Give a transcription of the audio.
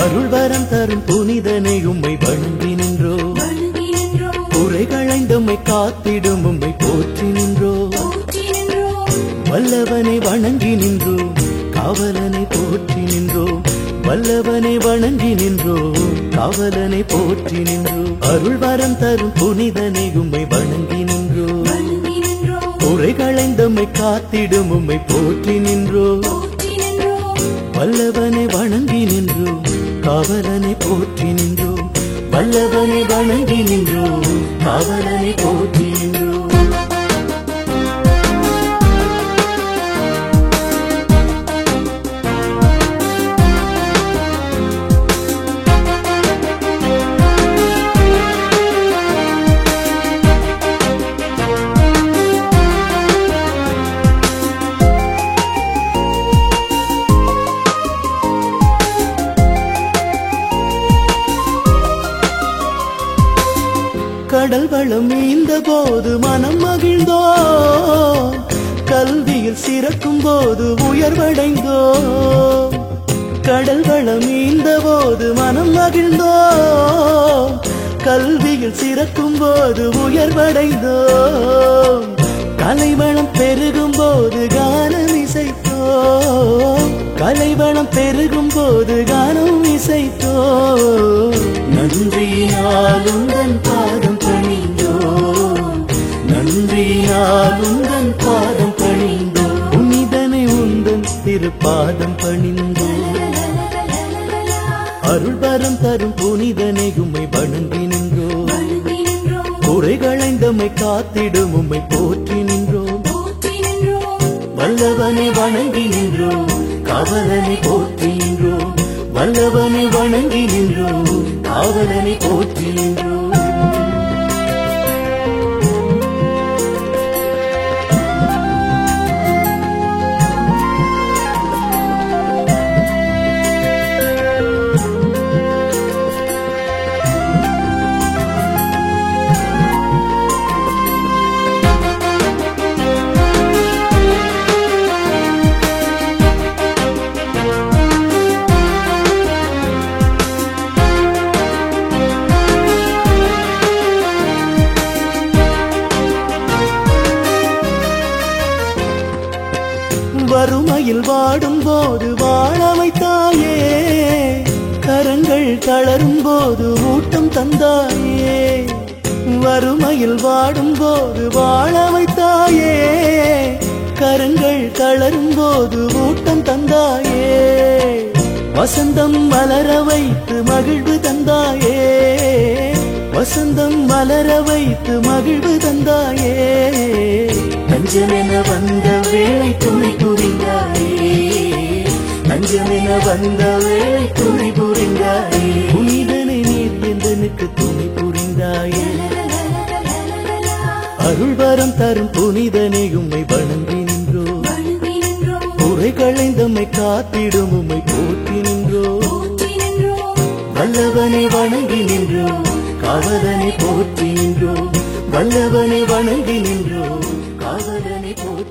அருள் வரம் தரும் புனிதனை உம்மை வணங்கி நின்றோ, குறைகளைந்தம்மை காத்திடும் உம்மை போற்றி நின்றோ, வல்லவனை வணங்கி நின்றோ, காவலனை போற்றி நின்றோ, வல்லவனை வணங்கி நின்றோ, காவலனை போற்றி நின்றோ. அருள் வரம் தரும் புனிதனை உம்மை வணங்கி நின்றோ, குறைகளைந்தம்மை காத்திடும் உம்மை போற்றி நின்றோ, வல்லவனை வணங்கி நின்றோ, காவலனை போற்றி நின்றோ, வல்லவனை வணங்கி நின்றோ, காவலனை போற்றி நின்றோ. கடல் வளம் மீந்த போது மனம் மகிழ்ந்தோ, கல்வியில் சிறக்கும் போது உயர்வடைந்தோ, கடல் வளம் மீந்த போது மனம் மகிழ்ந்தோ, கல்வியில் சிறக்கும் போது உயர்வடைந்தோ, கலைவளம் பெருகும் போது கானம் இசைத்தோ, கலைவளம் பெருகும் போது கானம் இசைத்தோ, நன்றியினால் உந்தன் பாதம் பணிந்தோ, நன்றியினால் உந்தன் பாதம் பணிந்தோ, புனிதனை உந்தன் திருப்பாதம் பணிந்தோ. அருள் வரம் தரும் புனிதனை உம்மை வணங்கி நின்றோ, குறைகளைந்தம்மை காத்திடும் உம்மை போற்றி நின்றோ, வல்லவனை வணங்கி நின்றோ, காவலனை போற்றி நின்றோ, வல்லவனை வணங்கி நின்றோ, காவலனை போற்றி நின்றோ. வறுமையில் வாடும் போது வாழ வைத்தாயே, கரங்கள் தளரும் போது ஊட்டம் தந்தாயே, வறுமையில் வாடும் போது வாழ வைத்தாயே, கரங்கள் தளரும் போது ஊட்டம் தந்தாயே, வசந்தம் மலர வைத்து மகிழ்வு தந்தாயே, வசந்தம் மலர வைத்து மகிழ்வு தந்தாயே, நஞ்சமென வந்த வேளை துணை புரிந்தாயே, நஞ்சமென வந்த வேளை துணை புரிந்தாயே, புனிதனை நீர் எந்தனுக்கு துணை புரிந்தாயே. அருள் வரம் தரும் புனிதனை உம்மை வணங்கி நின்றோ, குறைகளைந்தம்மை காத்திடும் உம்மை போற்றி நின்றோ, வல்லவனை வணங்கி நின்றோ, காவலனை போற்றி நின்றோ, வல்லவனை வணங்கி நின்றோ, காவலனை போற்றி